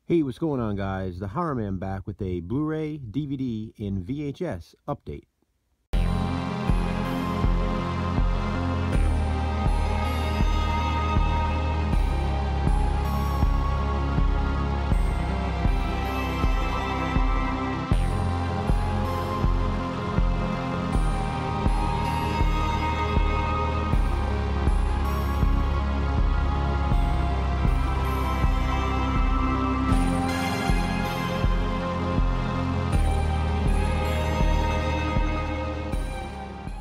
Hey, what's going on, guys? The Horror Man back with a Blu-ray, DVD, and VHS update.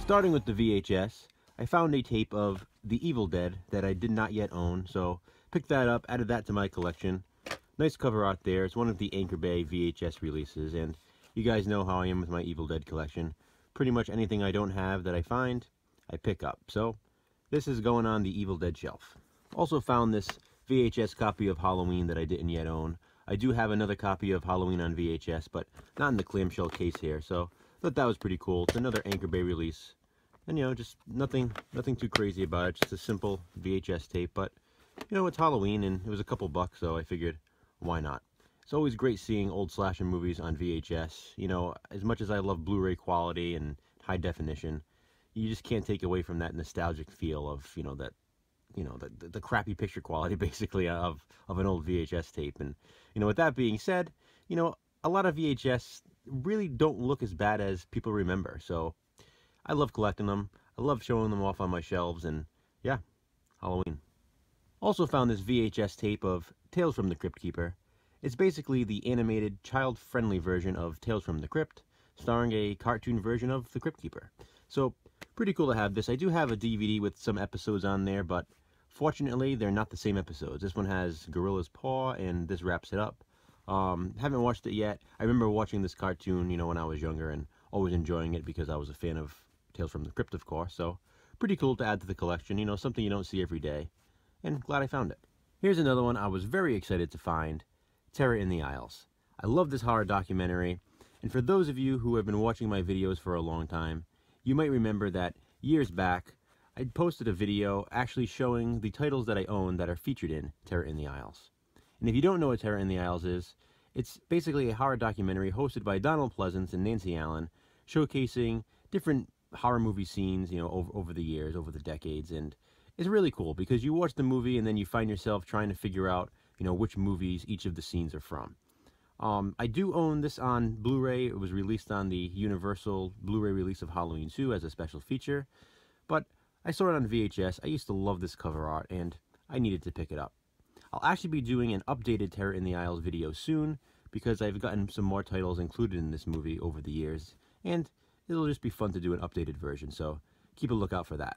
Starting with the VHS, I found a tape of The Evil Dead that I did not yet own, so picked that up, added that to my collection. Nice cover art there. It's one of the Anchor Bay VHS releases, and you guys know how I am with my Evil Dead collection. Pretty much anything I don't have that I find, I pick up. So this is going on the Evil Dead shelf. Also found this VHS copy of Halloween that I didn't yet own. I do have another copy of Halloween on VHS, but not in the clamshell case here, so I thought that was pretty cool. It's another Anchor Bay release. And, you know, just nothing too crazy about it. Just a simple VHS tape. But, you know, it's Halloween, and it was a couple bucks, so I figured, why not? It's always great seeing old slasher movies on VHS. You know, as much as I love Blu-ray quality and high definition, you just can't take away from that nostalgic feel of, the crappy picture quality, basically, of an old VHS tape. And, with that being said, a lot of VHS really don't look as bad as people remember. So I love collecting them. I love showing them off on my shelves, and yeah, Halloween. Also found this VHS tape of Tales from the Crypt Keeper. It's basically the animated, child-friendly version of Tales from the Crypt, starring a cartoon version of the Crypt Keeper. So, pretty cool to have this. I do have a DVD with some episodes on there, but fortunately, they're not the same episodes. This one has Gorilla's Paw, and this wraps it up. Haven't watched it yet. I remember watching this cartoon, when I was younger, and always enjoying it because I was a fan of Tales from the Crypt, of course, so pretty cool to add to the collection, something you don't see every day, and glad I found it. Here's another one I was very excited to find, Terror in the Aisles. I love this horror documentary, and for those of you who have been watching my videos for a long time, you might remember that years back, I'd posted a video actually showing the titles that I own that are featured in Terror in the Aisles. And if you don't know what Terror in the Aisles is, it's basically a horror documentary hosted by Donald Pleasance and Nancy Allen, showcasing different horror movie scenes, over the years, over the decades, and it's really cool because you watch the movie and then you find yourself trying to figure out, which movies each of the scenes are from. I do own this on Blu-ray. It was released on the Universal Blu-ray release of Halloween 2 as a special feature, but I saw it on VHS. I used to love this cover art, and I needed to pick it up. I'll actually be doing an updated Terror in the Aisles video soon because I've gotten some more titles included in this movie over the years, and it'll just be fun to do an updated version, so keep a lookout for that.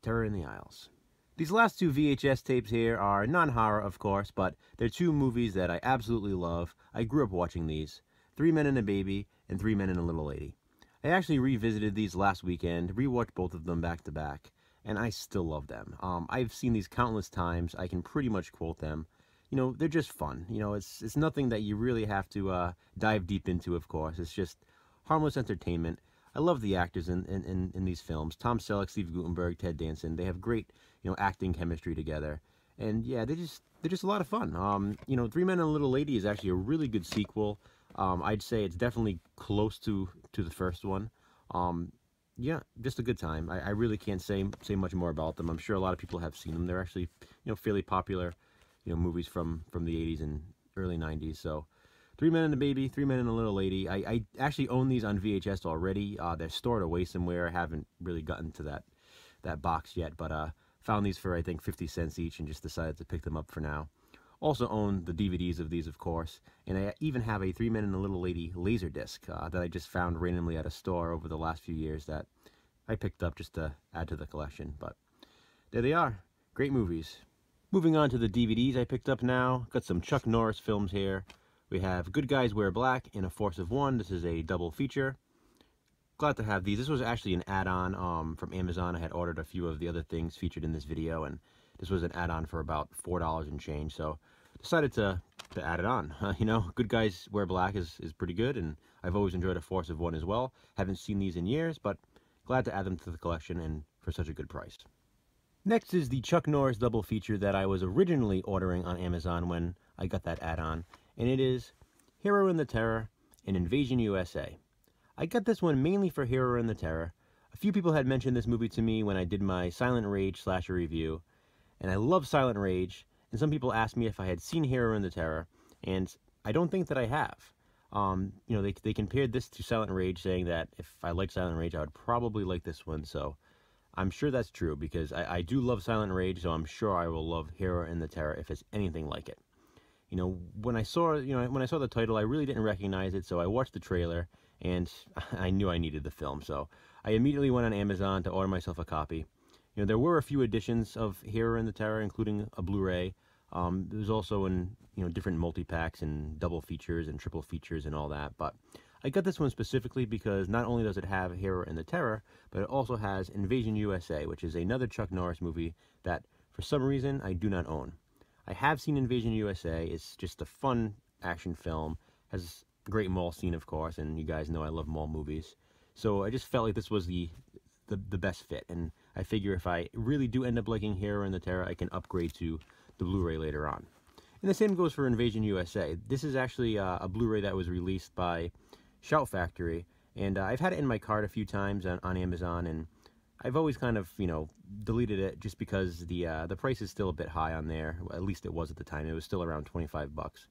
Terror in the Aisles. These last two VHS tapes here are non-horror, of course, but they're two movies that I absolutely love. I grew up watching these. 3 Men and a Baby and 3 Men and a Little Lady. I actually revisited these last weekend, rewatched both of them back to back, and I still love them. I've seen these countless times. I can pretty much quote them. They're just fun. It's nothing that you really have to dive deep into, of course. It's just harmless entertainment. I love the actors in these films. Tom Selleck, Steve Guttenberg, Ted Danson. They have great, acting chemistry together. And yeah, they're just a lot of fun. 3 Men and a Little Lady is actually a really good sequel. I'd say it's definitely close to the first one. Yeah, just a good time. I really can't say much more about them. I'm sure a lot of people have seen them. They're actually, fairly popular, movies from the 80s and early 90s. So 3 Men and a Baby, 3 Men and a Little Lady. I actually own these on VHS already. They're stored away somewhere. I haven't really gotten to that box yet, but found these for, I think, 50 cents each and just decided to pick them up for now. Also own the DVDs of these, of course, and I even have a 3 Men and a Little Lady Laserdisc that I just found randomly at a store over the last few years that I picked up just to add to the collection. But there they are. Great movies. Moving on to the DVDs I picked up now. Got some Chuck Norris films here. We have Good Guys Wear Black and A Force of One. This is a double feature. Glad to have these. This was actually an add-on from Amazon. I had ordered a few of the other things featured in this video, and this was an add-on for about $4 and change, so decided to add it on. Good Guys Wear Black is pretty good, and I've always enjoyed A Force of One as well. Haven't seen these in years, but glad to add them to the collection and for such a good price. Next is the Chuck Norris double feature that I was originally ordering on Amazon when I got that add-on, and it is Hero in the Terror and Invasion USA. I got this one mainly for Hero in the Terror. A few people had mentioned this movie to me when I did my Silent Rage slasher review, and I love Silent Rage, and some people asked me if I had seen Hero in the Terror, and I don't think that I have. You know, they compared this to Silent Rage, saying that if I liked Silent Rage, I would probably like this one, so I'm sure that's true, because I do love Silent Rage, so I'm sure I will love Hero in the Terror if it's anything like it. You know, when I saw the title, I really didn't recognize it, so I watched the trailer, and I knew I needed the film, so I immediately went on Amazon to order myself a copy. You know, there were a few editions of Hero in the Terror, including a Blu-ray. There was also in, you know, different multi-packs and double features and triple features and all that, but I got this one specifically because not only does it have Hero in the Terror, but it also has Invasion USA, which is another Chuck Norris movie that, for some reason, I do not own. I have seen Invasion USA. It's just a fun action film. Has a great mall scene, of course, and you guys know I love mall movies. So I just felt like this was the best fit, and I figure if I really do end up liking Hero in the Terror, I can upgrade to the Blu-ray later on. And the same goes for Invasion USA. This is actually a Blu-ray that was released by Shout Factory, and I've had it in my cart a few times on Amazon, and I've always kind of, you know, deleted it just because the price is still a bit high on there. Well, at least it was at the time. It was still around 25 bucks.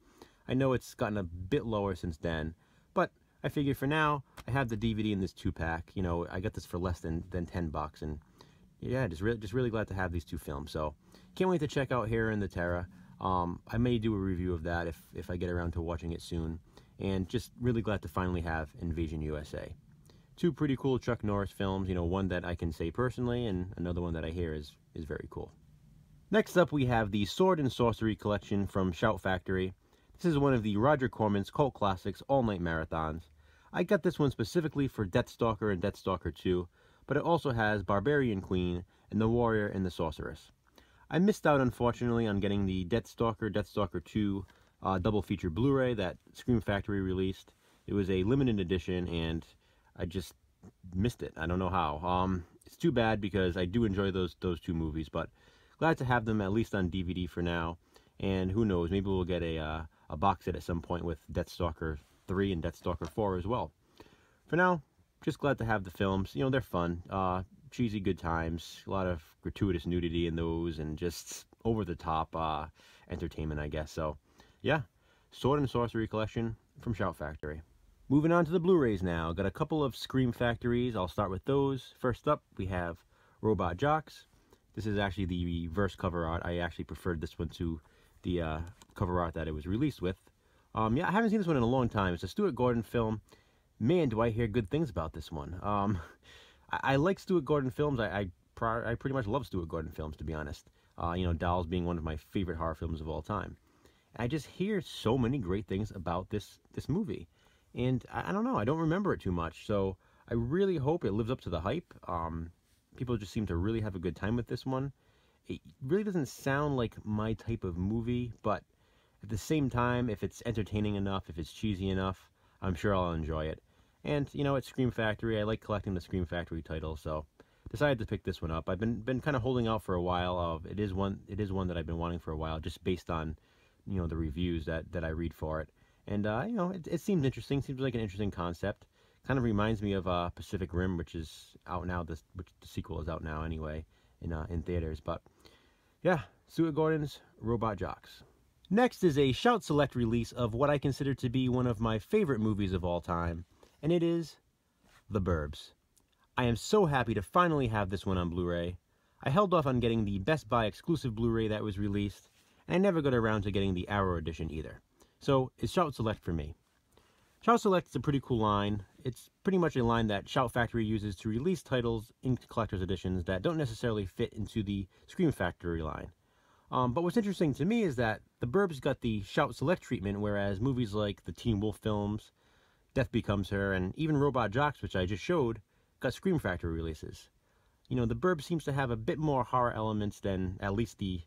I know it's gotten a bit lower since then, but I figure for now, I have the DVD in this 2-pack. You know, I got this for less than 10 bucks, and yeah, just really glad to have these two films. So can't wait to check out Hero in the Terror. I may do a review of that if I get around to watching it soon. And just really glad to finally have Invasion USA. Two pretty cool Chuck Norris films, you know, one that I can say personally, and another one that I hear is very cool. Next up, we have the Sword and Sorcery collection from Shout Factory. This is one of the Roger Corman's cult classics all-night marathons. I got this one specifically for Deathstalker and Deathstalker 2, but it also has Barbarian Queen and the Warrior and the Sorceress. I missed out, unfortunately, on getting the Deathstalker 2 double feature Blu-ray that Scream Factory released. It was a limited edition, and I just missed it. I don't know how. It's too bad because I do enjoy those two movies, but glad to have them at least on DVD for now. And who knows, maybe we'll get a box set at some point with Deathstalker 3 and Deathstalker 4 as well. For now, just glad to have the films. You know, they're fun. Cheesy good times. A lot of gratuitous nudity in those, and just over-the-top entertainment, I guess. So yeah, Sword and Sorcery collection from Shout Factory. Moving on to the Blu-rays now. Got a couple of Scream Factories. I'll start with those. First up, we have Robot Jocks. This is actually the reverse cover art. I actually preferred this one to the cover art that it was released with. Yeah, I haven't seen this one in a long time. It's a Stuart Gordon film. Man, do I hear good things about this one. I like Stuart Gordon films. I pretty much love Stuart Gordon films, to be honest. You know, Dolls being one of my favorite horror films of all time. I just hear so many great things about this movie, and I don't know, I don't remember it too much, so I really hope it lives up to the hype. People just seem to really have a good time with this one. It really doesn't sound like my type of movie, but at the same time, if it's entertaining enough, if it's cheesy enough, I'm sure I'll enjoy it. And, you know, it's Scream Factory. I like collecting the Scream Factory titles, so decided to pick this one up. I've been kind of holding out for a while. It is one that I've been wanting for a while, just based on, you know, the reviews that I read for it. And, you know, it seems interesting. Seems like an interesting concept. Kind of reminds me of Pacific Rim, which is out now. Which the sequel is out now anyway in theaters. But yeah, Stuart Gordon's Robot Jocks. Next is a Shout Select release of what I consider to be one of my favorite movies of all time, and it is The Burbs. I am so happy to finally have this one on Blu-ray. I held off on getting the Best Buy exclusive Blu-ray that was released, and I never got around to getting the Arrow edition either. So it's Shout Select for me. Shout Select is a pretty cool line. It's pretty much a line that Shout Factory uses to release titles in collector's editions that don't necessarily fit into the Scream Factory line. But what's interesting to me is that The Burbs got the Shout Select treatment, whereas movies like the Teen Wolf films, Death Becomes Her, and even Robot Jocks, which I just showed, got Scream Factory releases. You know, The Burbs seems to have a bit more horror elements than at least the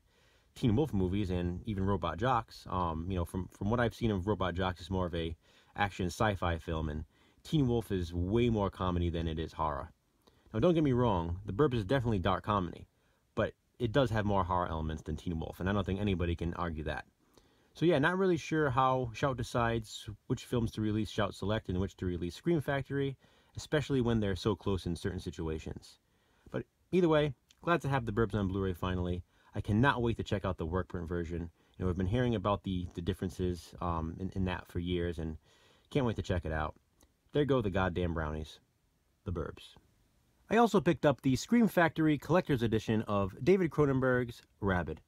Teen Wolf movies and even Robot Jocks. You know, from what I've seen of Robot Jocks, it's more of a action sci-fi film, and Teen Wolf is way more comedy than it is horror. Now, don't get me wrong, The Burbs is definitely dark comedy, but it does have more horror elements than Teen Wolf, and I don't think anybody can argue that. So yeah, not really sure how Shout decides which films to release Shout Select and which to release Scream Factory, especially when they're so close in certain situations. But either way, glad to have the Burbs on Blu-ray finally. I cannot wait to check out the work print version. You know, I've been hearing about the differences in that for years, and can't wait to check it out. There go the goddamn brownies. The Burbs. I also picked up the Scream Factory Collector's Edition of David Cronenberg's Rabid.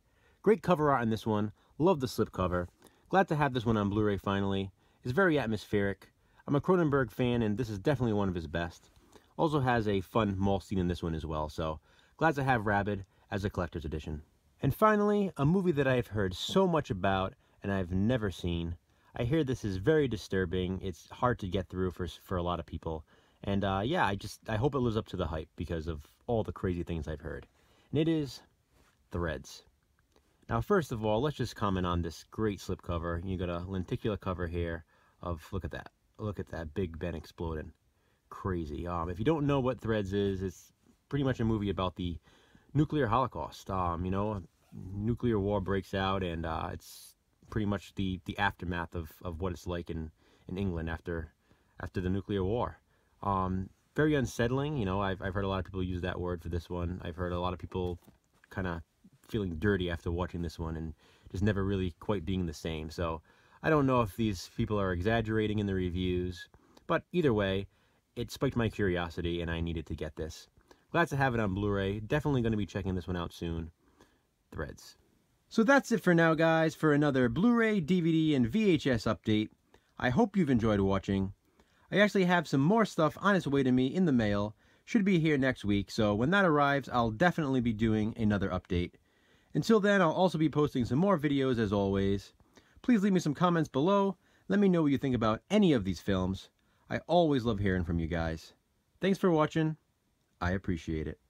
Great cover art on this one. Love the slipcover. Glad to have this one on Blu-ray finally. It's very atmospheric. I'm a Cronenberg fan, and this is definitely one of his best. Also has a fun mall scene in this one as well, so glad to have Rabid as a collector's edition. And finally, a movie that I've heard so much about and I've never seen. I hear this is very disturbing. It's hard to get through for a lot of people. And yeah, I hope it lives up to the hype because of all the crazy things I've heard. And it is Threads. Now, first of all, let's just comment on this great slipcover. You got a lenticular cover here of, look at that. Look at that Big Ben exploding. Crazy. If you don't know what Threads is, it's pretty much a movie about the nuclear holocaust. You know, nuclear war breaks out, and it's pretty much the aftermath of what it's like in England after the nuclear war. Very unsettling. You know, I've heard a lot of people use that word for this one. I've heard a lot of people kind of feeling dirty after watching this one and just never really quite being the same. So I don't know if these people are exaggerating in the reviews, but either way, it spiked my curiosity and I needed to get this. Glad to have it on Blu-ray. Definitely going to be checking this one out soon. Threads. So that's it for now, guys, for another Blu-ray, DVD, and VHS update. I hope you've enjoyed watching. I actually have some more stuff on its way to me in the mail. Should be here next week, so when that arrives, I'll definitely be doing another update. Until then, I'll also be posting some more videos as always. Please leave me some comments below. Let me know what you think about any of these films. I always love hearing from you guys. Thanks for watching. I appreciate it.